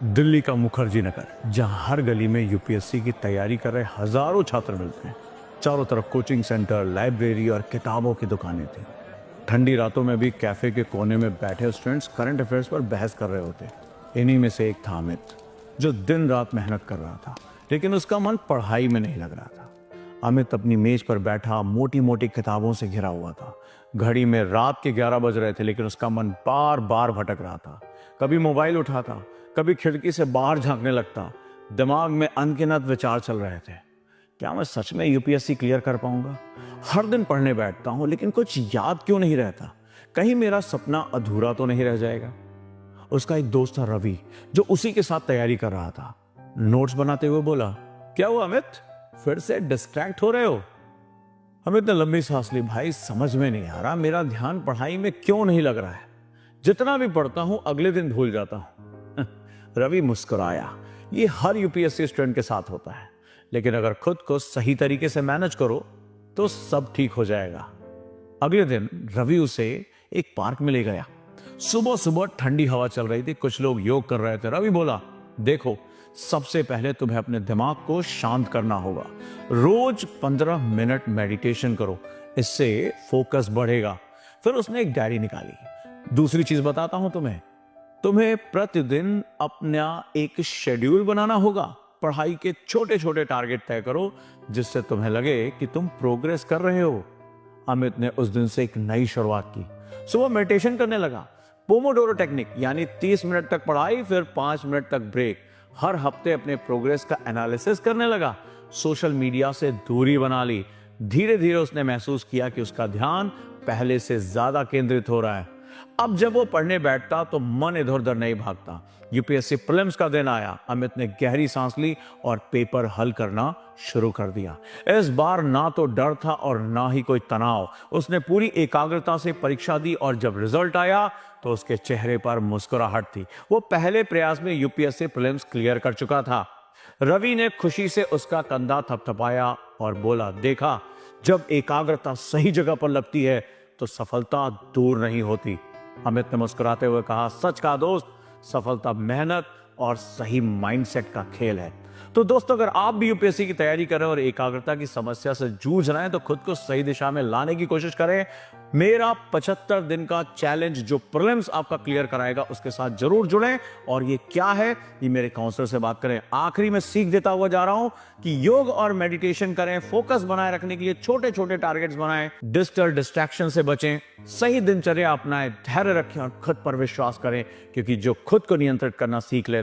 दिल्ली का मुखर्जी नगर, जहां हर गली में यूपीएससी की तैयारी कर रहे हजारों छात्र मिलते हैं। चारों तरफ कोचिंग सेंटर, लाइब्रेरी और किताबों की दुकानें थी। ठंडी रातों में भी कैफे के कोने में बैठे स्टूडेंट्स करंट अफेयर्स पर बहस कर रहे होते। इन्हीं में से एक था अमित, जो दिन रात मेहनत कर रहा था, लेकिन उसका मन पढ़ाई में नहीं लग रहा था। अमित अपनी मेज पर बैठा मोटी मोटी किताबों से घिरा हुआ था। घड़ी में रात के 11 बज रहे थे, लेकिन उसका मन बार बार भटक रहा था। कभी मोबाइल उठाता, कभी खिड़की से बाहर झांकने लगता। दिमाग में अनगिनत विचार चल रहे थे। क्या मैं सच में यूपीएससी क्लियर कर पाऊंगा? हर दिन पढ़ने बैठता हूं, लेकिन कुछ याद क्यों नहीं रहता? कहीं मेरा सपना अधूरा तो नहीं रह जाएगा? उसका एक दोस्त था रवि, जो उसी के साथ तैयारी कर रहा था। नोट्स बनाते हुए बोला, क्या हुआ अमित, फिर से डिस्ट्रैक्ट हो रहे हो? अमित ने लंबी सांस ली। भाई, समझ में नहीं आ रहा मेरा ध्यान पढ़ाई में क्यों नहीं लग रहा है। जितना भी पढ़ता हूं अगले दिन भूल जाता हूं। रवि मुस्कुराया। ये हर यूपीएससी स्टूडेंट के साथ होता है, लेकिन अगर खुद को सही तरीके से मैनेज करो तो सब ठीक हो जाएगा। अगले दिन रवि उसे एक पार्क में ले गया। सुबह सुबह ठंडी हवा चल रही थी, कुछ लोग योग कर रहे थे। रवि बोला, देखो, सबसे पहले तुम्हें अपने दिमाग को शांत करना होगा। रोज 15 मिनट मेडिटेशन करो, इससे फोकस बढ़ेगा। फिर उसने एक डायरी निकाली। दूसरी चीज बताता हूं तुम्हें प्रतिदिन अपना एक शेड्यूल बनाना होगा। पढ़ाई के छोटे छोटे टारगेट तय करो, जिससे तुम्हें लगे कि तुम प्रोग्रेस कर रहे हो। अमित ने उस दिन से एक नई शुरुआत की। सुबह मेडिटेशन करने लगा। पोमोडोरो टेक्निक, यानी 30 मिनट तक पढ़ाई, फिर 5 मिनट तक ब्रेक। हर हफ्ते अपने प्रोग्रेस का एनालिसिस करने लगा। सोशल मीडिया से दूरी बना ली। धीरे धीरे उसने महसूस किया कि उसका ध्यान पहले से ज्यादा केंद्रित हो रहा है। अब जब वो पढ़ने बैठता तो मन इधर उधर नहीं भागता। यूपीएससी प्रीलिम्स का दिन आया। अमित ने गहरी सांस ली और पेपर हल करना शुरू कर दिया। इस बार ना तो डर था और ना ही कोई तनाव। उसने पूरी एकाग्रता से परीक्षा दी और जब रिजल्ट आया तो उसके चेहरे पर मुस्कुराहट थी। वो पहले प्रयास में यूपीएससी प्रीलिम्स क्लियर कर चुका था। रवि ने खुशी से उसका कंधा थपथपाया और बोला, देखा, जब एकाग्रता सही जगह पर लगती है तो सफलता दूर नहीं होती। अमित ने मुस्कुराते हुए कहा, सच कहा दोस्त, सफलता मेहनत और सही माइंडसेट का खेल है। तो दोस्तों, अगर आप भी यूपीएससी की तैयारी कर रहे हैं और एकाग्रता की समस्या से जूझ रहे हैं, तो खुद को सही दिशा में लाने की कोशिश करें। मेरा 75 दिन का चैलेंज जो प्रीलिम्स आपका क्लियर कराएगा, उसके साथ जरूर जुड़ें। और ये क्या है, ये मेरे काउंसलर से बात करें। आखिरी में सीख देता हुआ जा रहा हूं कि योग और मेडिटेशन करें। फोकस बनाए रखने के लिए छोटे छोटे टारगेट्स बनाएं। डिजिटल डिस्ट्रैक्शन से बचें। सही दिनचर्या अपनाएं। धैर्य रखें और खुद पर विश्वास करें, क्योंकि जो खुद को नियंत्रित करना सीख ले